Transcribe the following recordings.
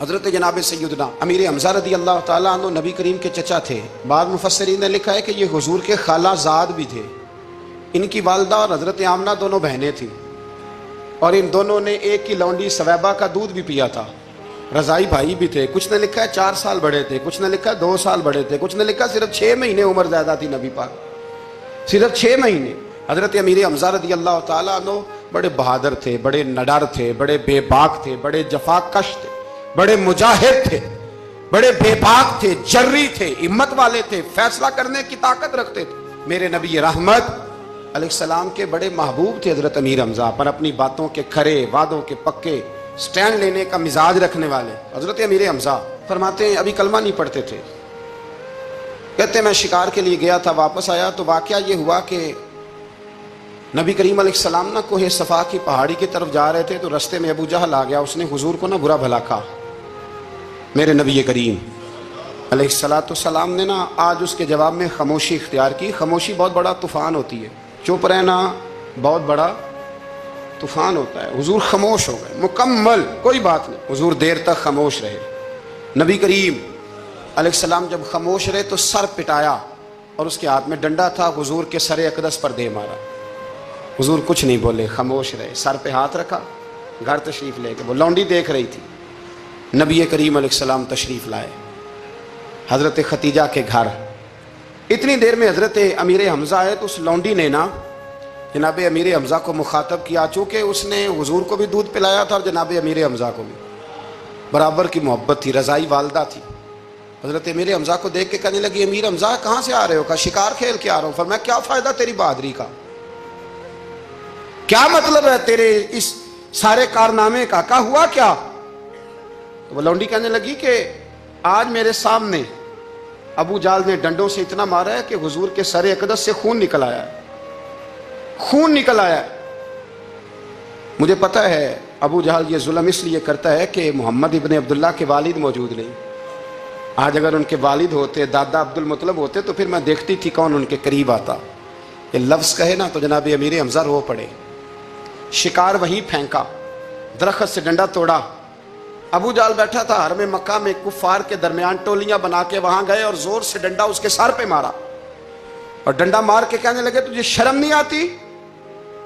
हज़रत जनाब सैयदना अमीर हमज़ा रदी अल्लाह ताला अन्हु नबी करीम के चचा थे। बाद मुफस्सिरीन ने लिखा है कि ये हुजूर के खालाजाद भी थे। इनकी वालदा और हज़रत आमना दोनों बहनें थीं और इन दोनों ने एक ही लौंडी सवैबा का दूध भी पिया था। रज़ाई भाई भी थे। कुछ ने लिखा है 4 साल बड़े थे, कुछ ने लिखा है 2 साल बड़े थे, कुछ ने लिखा सिर्फ 6 महीने उम्र ज़्यादा थी नबी पाक, सिर्फ 6 महीने। हज़रत अमीर हमज़ा रदी अल्लाह ताला अन्हु बड़े बहादुर थे, बड़े नडर थे, बड़े बेबाक थे, बड़े जफाकश थे, बड़े मुजाहिद थे, बड़े बेबाक थे, जर्री थे, हिम्मत वाले थे, फैसला करने की ताकत रखते थे। मेरे नबी रहमत अलैहिस्सलाम के बड़े महबूब थे हज़रत अमीर हमज़ा, पर अपनी बातों के खरे, वादों के पक्के, स्टैंड लेने का मिजाज रखने वाले हज़रत अमीर हमज़ा। फरमाते हैं अभी कलमा नहीं पढ़ते थे। कहते मैं शिकार के लिए गया था, वापस आया तो वाकया ये हुआ कि नबी करीम अलैहिस्सलाम ना कोहे सफ़ा की पहाड़ी की तरफ जा रहे थे तो रास्ते में अबू जहल आ गया। उसने हुजूर को ना बुरा भला कहा। मेरे नबी करीम अलैहिस्सलाम ने ना आज उसके जवाब में खामोशी इख्तियार की। खामोशी बहुत बड़ा तूफ़ान होती है, चुप रहना बहुत बड़ा तूफ़ान होता है। हुजूर खामोश हो गए मुकम्मल, कोई बात नहीं। हुजूर देर तक खामोश रहे। नबी करीम अलैहिस्सलाम जब खामोश रहे तो सर पिटाया और उसके हाथ में डंडा था। हुजूर के सर अक़दस पर दे मारा। हुजूर कुछ नहीं बोले, खामोश रहे, सर पे हाथ रखा, घर तशरीफ़ ले गए। वो लौंडी देख रही थी। नबी करीम अलैहिस्सलाम तशरीफ़ लाए हज़रत खतीजा के घर। इतनी देर में हज़रत अमीर हमज़ा आए तो उस लौंडी ने ना जनाब अमीर हमज़ा को मुखातब किया। चूँकि उसने हुजूर को भी दूध पिलाया था और जनाब अमीर हमज़ा को भी बराबर की मोहब्बत थी, रज़ाई वालदा थी। हज़रत अमीर हमज़ा को देख के कहने लगी अमीर हमज़ा कहाँ से आ रहे हो? कहा शिकार खेल के आ रहा हूँ। फरमाया क्या फ़ायदा तेरी बहादुरी का, क्या मतलब है तेरे इस सारे कारनामे का, क्या हुआ क्या? तो वो लौंडी कहने लगी कि आज मेरे सामने अबू जाल ने डंडों से इतना मारा है कि हुजूर के सर अक़दस से खून निकल आया है, खून निकल आया है। मुझे पता है अबू जहल ये जुल्म इसलिए करता है कि मोहम्मद इब्न अब्दुल्ला के वालिद मौजूद नहीं। आज अगर उनके वालिद होते, दादा अब्दुल मुतलब होते तो फिर मैं देखती थी कौन उनके करीब आता। ये लफ्ज़ कहे ना तो जनाब अमीर हमज़ा रो पड़े। शिकार वहीं फेंका, दरख्त से डंडा तोड़ा। अबू जाल बैठा था हर में मक्का में, कुफार के दरमियान टोलियां बना के वहां गए और जोर से डंडा उसके सर पे मारा और डंडा मार के कहने लगे तुझे शर्म नहीं आती?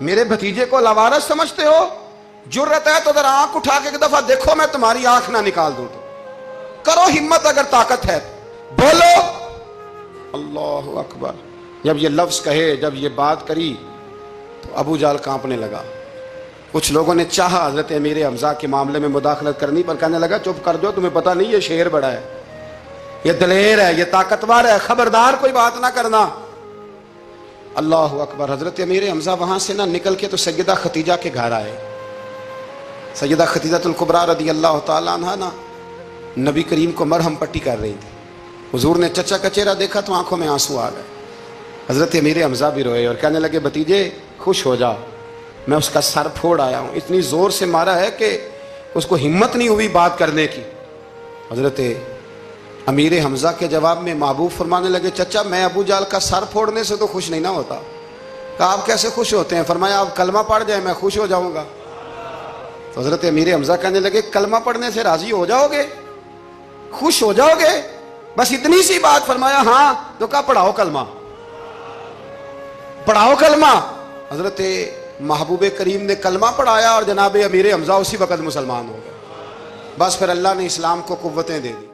मेरे भतीजे को लवारस समझते हो? जुर्रत है तो जरा आंख उठा के एक दफा देखो, मैं तुम्हारी आंख ना निकाल दूं तो करो हिम्मत, अगर ताकत है बोलो। अल्लाहु अकबर। जब ये लफ्ज कहे, जब ये बात करी तो अबू जाल कांपने लगा। कुछ लोगों ने चाहा हज़रत अमीर हमज़ा के मामले में मुदाखलत करनी, पर कहने लगा चुप कर दो, तुम्हें पता नहीं ये शेर बड़ा है, ये दलेर है, ये ताकतवर है, खबरदार कोई बात ना करना। अल्लाहु अकबर। हज़रत अमीर हमज़ा वहाँ से ना निकल के तो सैयदा खतीजा के घर आए। सैयदा खतीजतुल कुबरा रदी अल्लाह ताला अन्हा ना नबी करीम को मरहम पट्टी कर रही थी। हुजूर ने चचा का चेहरा देखा तो आंखों में आंसू आ गए। हज़रत अमीर हमज़ा भी रोए और कहने लगे भतीजे खुश हो जा, मैं उसका सर फोड़ आया हूँ। इतनी ज़ोर से मारा है कि उसको हिम्मत नहीं हुई बात करने की। हज़रत अमीर हमज़ा के जवाब में महबूब फरमाने लगे चचा मैं अबू जाल का सर फोड़ने से तो खुश नहीं ना होता। कहा आप कैसे खुश होते हैं? फरमाया आप कलमा पढ़ जाए मैं खुश हो जाऊँगा। तो हज़रत अमीर हमज़ा कहने लगे कलमा पढ़ने से राज़ी हो जाओगे, खुश हो जाओगे, बस इतनी सी बात? फरमाया हाँ। तो कहा पढ़ाओ कलमा, पढ़ाओ कलमा। हज़रत महबूब करीम ने कलमा पढ़ाया और जनाब अमीर हमज़ा उसी वक़्त मुसलमान हो गए। बस फिर अल्लाह ने इस्लाम को कुव्वतें दे दी।